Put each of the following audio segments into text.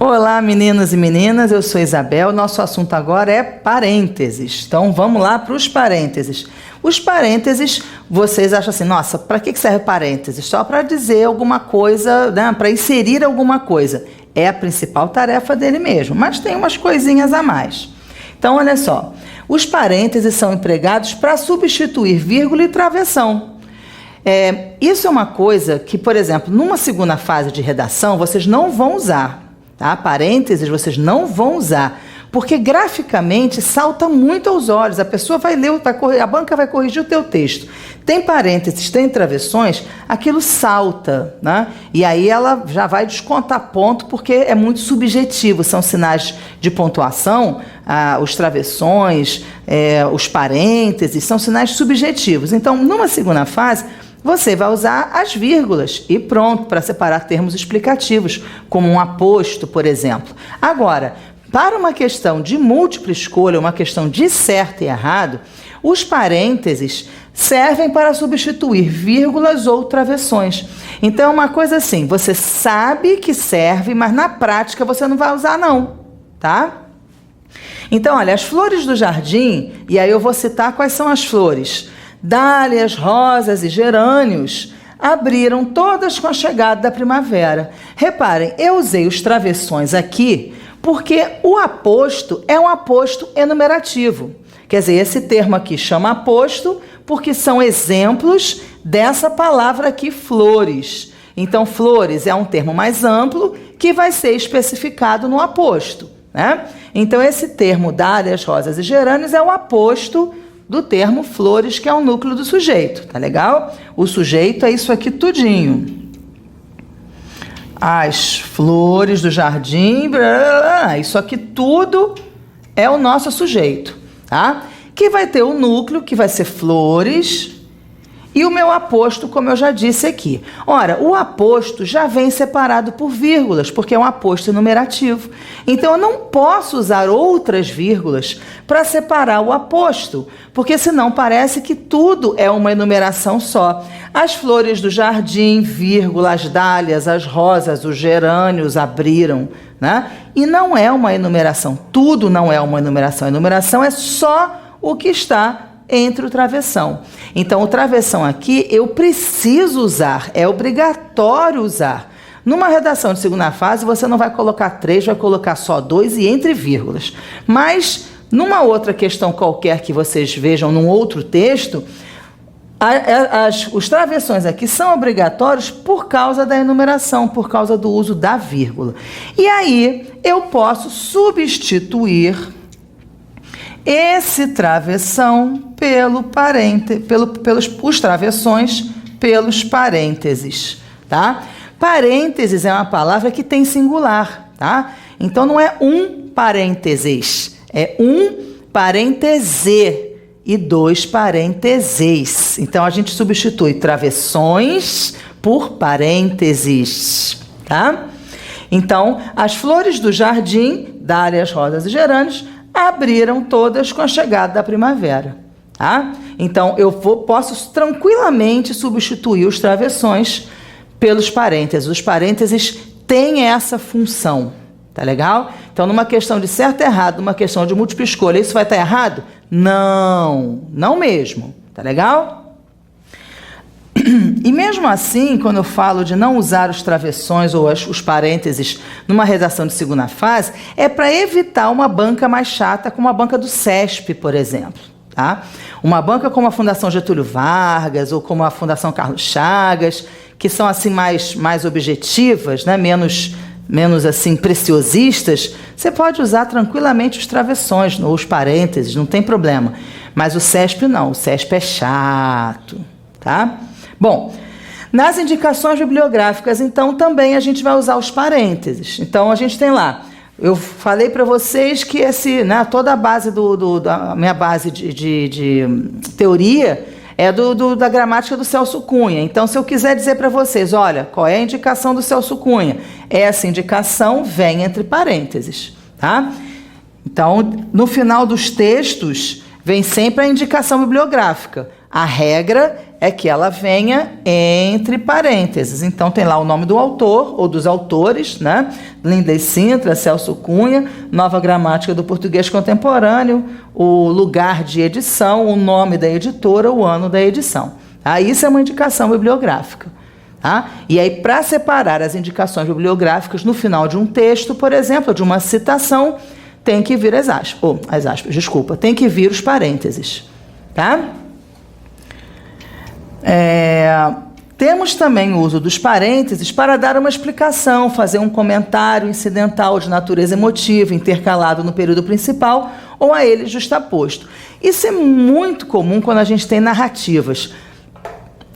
Olá, meninos e meninas, eu sou Isabel. Nosso assunto agora é parênteses. Então, vamos lá para os parênteses. Os parênteses, vocês acham assim, nossa, para que serve parênteses? Só para dizer alguma coisa, né? Para inserir alguma coisa. É a principal tarefa dele mesmo, mas tem umas coisinhas a mais. Então, olha só. Os parênteses são empregados para substituir vírgula e travessão. Isso é uma coisa que, por exemplo, numa segunda fase de redação, vocês não vão usar. Tá? Parênteses vocês não vão usar, porque graficamente salta muito aos olhos. A pessoa vai ler, a banca vai corrigir o teu texto. Tem parênteses, tem travessões, aquilo salta, né? E aí ela já vai descontar ponto, porque é muito subjetivo. São sinais de pontuação, os travessões, os parênteses, são sinais subjetivos. Então, numa segunda fase, você vai usar as vírgulas e pronto, para separar termos explicativos, como um aposto, por exemplo. Agora, para uma questão de múltipla escolha, uma questão de certo e errado, os parênteses servem para substituir vírgulas ou travessões. Então, é uma coisa assim, você sabe que serve, mas na prática você não vai usar não, tá? Então, olha, as flores do jardim, e aí eu vou citar quais são as flores. Dálias, rosas e gerânios abriram todas com a chegada da primavera. Reparem, eu usei os travessões aqui porque o aposto é um aposto enumerativo. Quer dizer, esse termo aqui chama aposto porque são exemplos dessa palavra aqui, flores. Então, flores é um termo mais amplo que vai ser especificado no aposto, né? Então, esse termo dálias, rosas e gerânios é um aposto do termo flores, que é o núcleo do sujeito, tá legal? O sujeito é isso aqui tudinho. As flores do jardim, isso aqui tudo é o nosso sujeito, tá? Que vai ter o núcleo, que vai ser flores, e o meu aposto, como eu já disse aqui. Ora, o aposto já vem separado por vírgulas, porque é um aposto enumerativo. Então, eu não posso usar outras vírgulas para separar o aposto, porque senão parece que tudo é uma enumeração só. As flores do jardim, vírgula, as dálias, as rosas, os gerânios abriram, né? E não é uma enumeração, tudo não é uma enumeração. A enumeração é só o que está entre o travessão. Então, o travessão aqui eu preciso usar, é obrigatório usar. Numa redação de segunda fase, você não vai colocar 3, vai colocar só 2 e entre vírgulas. Mas, numa outra questão qualquer que vocês vejam num outro texto, os travessões aqui são obrigatórios por causa da enumeração, por causa do uso da vírgula. E aí, eu posso substituir esse travessão os travessões pelos parênteses, tá? Parênteses é uma palavra que tem singular, tá? Então não é um parênteses, é um parêntese e 2 parênteses. Então a gente substitui travessões por parênteses, tá? Então, as flores do jardim, dálias, rosas e gerânios, abriram todas com a chegada da primavera, tá? Então, eu posso tranquilamente substituir os travessões pelos parênteses. Os parênteses têm essa função, tá legal? Então, numa questão de certo e errado, numa questão de múltipla escolha, isso vai estar errado? Não, não mesmo, tá legal? E mesmo assim, quando eu falo de não usar os travessões ou os parênteses numa redação de segunda fase, é para evitar uma banca mais chata, como a banca do CESP, por exemplo. Tá? Uma banca como a Fundação Getúlio Vargas ou como a Fundação Carlos Chagas, que são assim mais objetivas, né? menos assim preciosistas, você pode usar tranquilamente os travessões ou os parênteses, não tem problema. Mas o CESP não, o CESP é chato, tá? Bom, nas indicações bibliográficas, então, também a gente vai usar os parênteses. Então, a gente tem lá, eu falei para vocês que toda a base da minha base de teoria é da gramática do Celso Cunha. Então, se eu quiser dizer para vocês, olha, qual é a indicação do Celso Cunha? Essa indicação vem entre parênteses, tá? Então, no final dos textos, vem sempre a indicação bibliográfica. A regra é que ela venha entre parênteses. Então tem lá o nome do autor ou dos autores, né? Lindley Sintra, Celso Cunha, Nova Gramática do Português Contemporâneo, o lugar de edição, o nome da editora, o ano da edição. Tá? Isso é uma indicação bibliográfica. Tá? E aí, para separar as indicações bibliográficas no final de um texto, por exemplo, de uma citação, tem que vir tem que vir os parênteses. Tá? Temos também o uso dos parênteses para dar uma explicação, fazer um comentário incidental de natureza emotiva, intercalado no período principal ou a ele justaposto. Isso é muito comum quando a gente tem narrativas.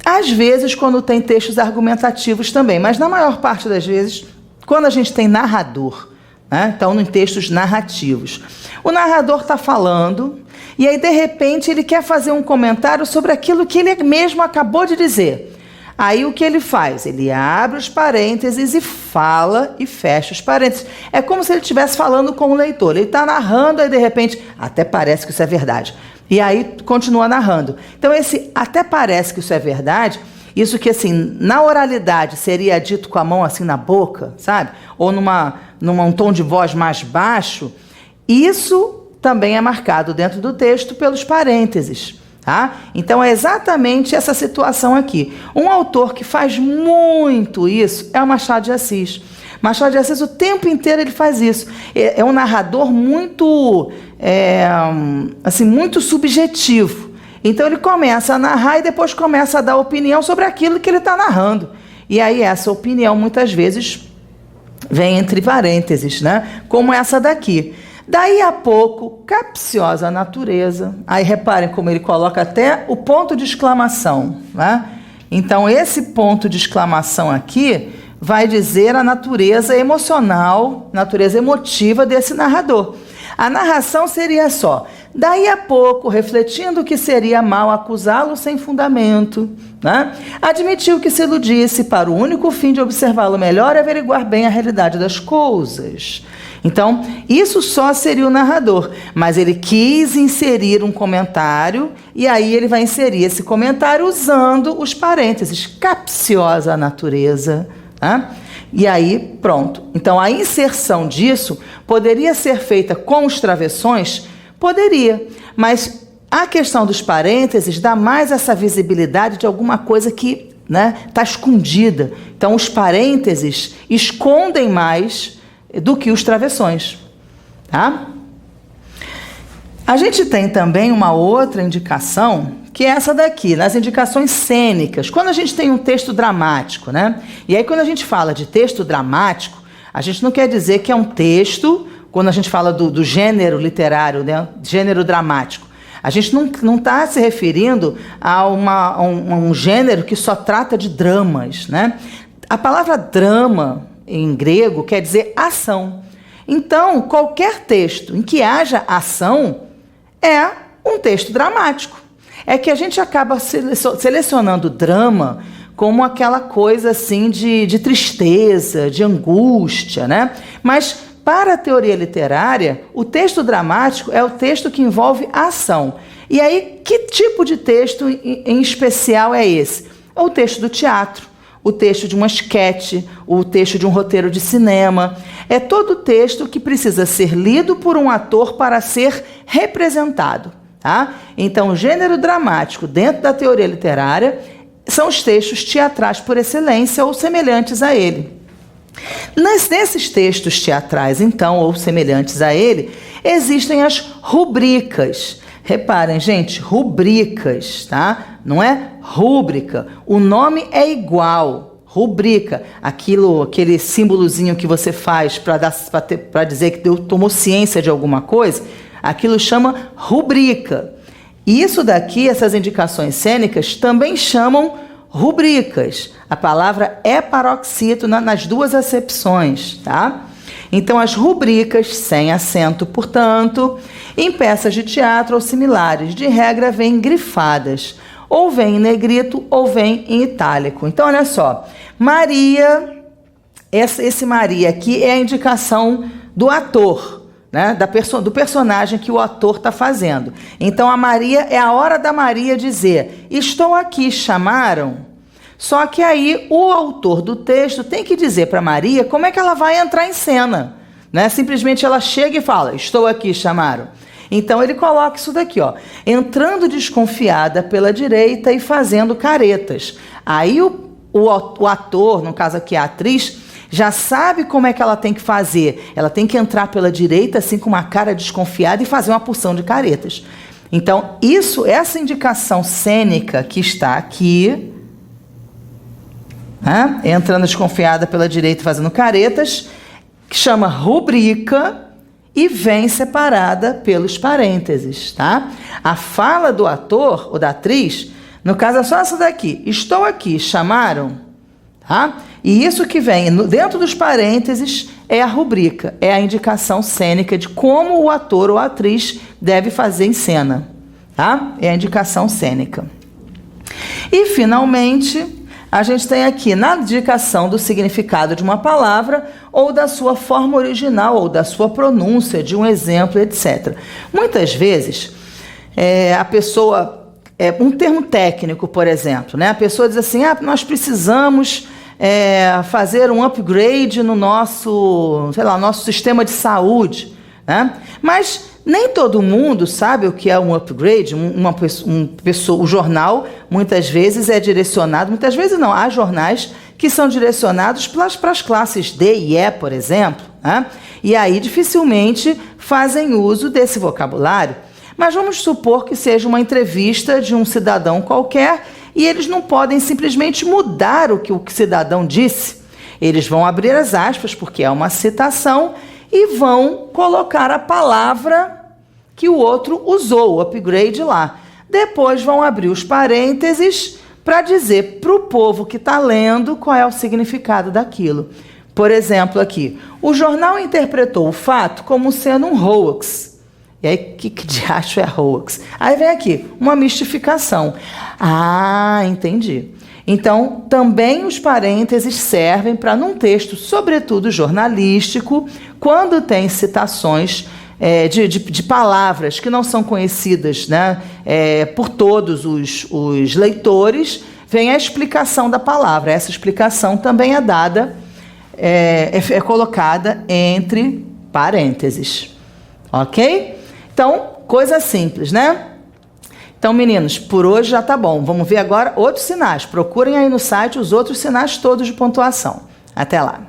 Às vezes, quando tem textos argumentativos também, mas na maior parte das vezes, quando a gente tem narrador, né? Então, em textos narrativos. O narrador está falando e aí, de repente, ele quer fazer um comentário sobre aquilo que ele mesmo acabou de dizer. Aí, o que ele faz? Ele abre os parênteses e fala e fecha os parênteses. É como se ele estivesse falando com o leitor. Ele está narrando e, de repente, até parece que isso é verdade. E aí, continua narrando. Então, esse até parece que isso é verdade, isso que, assim, na oralidade seria dito com a mão assim na boca, sabe? Ou num tom de voz mais baixo, isso também é marcado dentro do texto pelos parênteses. Tá? Então, é exatamente essa situação aqui. Um autor que faz muito isso é o Machado de Assis. Machado de Assis, o tempo inteiro ele faz isso. É um narrador muito, muito subjetivo. Então, ele começa a narrar e depois começa a dar opinião sobre aquilo que ele está narrando. E aí, essa opinião, muitas vezes, vem entre parênteses, né? Como essa daqui. Daí a pouco, capciosa natureza. Aí reparem como ele coloca até o ponto de exclamação, né? Então, esse ponto de exclamação aqui vai dizer a natureza emocional, natureza emotiva desse narrador. A narração seria só: daí a pouco, refletindo que seria mal acusá-lo sem fundamento, né? Admitiu que se iludisse para o único fim de observá-lo melhor e averiguar bem a realidade das coisas. Então, isso só seria o narrador, mas ele quis inserir um comentário e aí ele vai inserir esse comentário usando os parênteses, capciosa natureza, né? E aí, pronto. Então, a inserção disso poderia ser feita com os travessões? Poderia, mas a questão dos parênteses dá mais essa visibilidade de alguma coisa que, né, está escondida. Então, os parênteses escondem mais do que os travessões, tá? A gente tem também uma outra indicação, que é essa daqui, nas indicações cênicas. Quando a gente tem um texto dramático, né? E aí, quando a gente fala de texto dramático, a gente não quer dizer que é um texto, quando a gente fala do gênero literário, né? Gênero dramático. A gente não está se referindo a um gênero que só trata de dramas, né? A palavra drama, em grego, quer dizer ação. Então, qualquer texto em que haja ação é um texto dramático. É que a gente acaba selecionando drama como aquela coisa assim de tristeza, de angústia, né? Mas, para a teoria literária, o texto dramático é o texto que envolve ação. E aí, que tipo de texto em especial é esse? É o texto do teatro, o texto de uma esquete, o texto de um roteiro de cinema. É todo texto que precisa ser lido por um ator para ser representado. Tá? Então, o gênero dramático, dentro da teoria literária, são os textos teatrais por excelência ou semelhantes a ele. Nesses textos teatrais, então, ou semelhantes a ele, existem as rubricas. Reparem, gente, rubricas, tá? Não é rúbrica. O nome é igual. Rubrica, aquele símbolozinho que você faz para dizer que tomou ciência de alguma coisa, aquilo chama rubrica. E isso daqui, essas indicações cênicas, também chamam rubricas. A palavra é paroxítono nas duas acepções, tá? Então, as rubricas, sem acento, portanto, em peças de teatro ou similares, de regra, vêm grifadas, ou vêm em negrito, ou vêm em itálico. Então, olha só, Maria, esse Maria aqui é a indicação do ator, né, do personagem que o ator está fazendo. Então, a Maria, é a hora da Maria dizer, estou aqui, chamaram? Só que aí o autor do texto tem que dizer para Maria como é que ela vai entrar em cena. Né? Simplesmente ela chega e fala, estou aqui, chamaram? Então ele coloca isso daqui, ó, entrando desconfiada pela direita e fazendo caretas. Aí o ator, no caso aqui a atriz, já sabe como é que ela tem que fazer. Ela tem que entrar pela direita, assim, com uma cara desconfiada e fazer uma porção de caretas. Então, essa indicação cênica que está aqui, né, entrando desconfiada pela direita e fazendo caretas, que chama rubrica e vem separada pelos parênteses, tá? A fala do ator ou da atriz, no caso é só essa daqui, estou aqui, chamaram? Tá? E isso que vem dentro dos parênteses é a rubrica, é a indicação cênica de como o ator ou a atriz deve fazer em cena, tá? É a indicação cênica. E, finalmente, a gente tem aqui na indicação do significado de uma palavra ou da sua forma original ou da sua pronúncia, de um exemplo, etc. Muitas vezes, a pessoa, um termo técnico, por exemplo, né? A pessoa diz assim, nós precisamos fazer um upgrade no nosso, nosso sistema de saúde, né? Mas nem todo mundo sabe o que é um upgrade. O jornal muitas vezes é direcionado, muitas vezes não, há jornais que são direcionados para as classes D e E, por exemplo, né? E aí dificilmente fazem uso desse vocabulário. Mas vamos supor que seja uma entrevista de um cidadão qualquer e eles não podem simplesmente mudar o que o cidadão disse. Eles vão abrir as aspas, porque é uma citação, e vão colocar a palavra que o outro usou, o upgrade lá. Depois vão abrir os parênteses para dizer para o povo que está lendo qual é o significado daquilo. Por exemplo, aqui, o jornal interpretou o fato como sendo um hoax. E aí, que diacho é hoax? Aí vem aqui, uma mistificação. Ah, entendi. Então, também os parênteses servem para, num texto, sobretudo jornalístico, quando tem citações de palavras que não são conhecidas, né, por todos os leitores, vem a explicação da palavra. Essa explicação também é dada, é colocada entre parênteses. Ok? Então, coisa simples, né? Então, meninos, por hoje já tá bom. Vamos ver agora outros sinais. Procurem aí no site os outros sinais todos de pontuação. Até lá.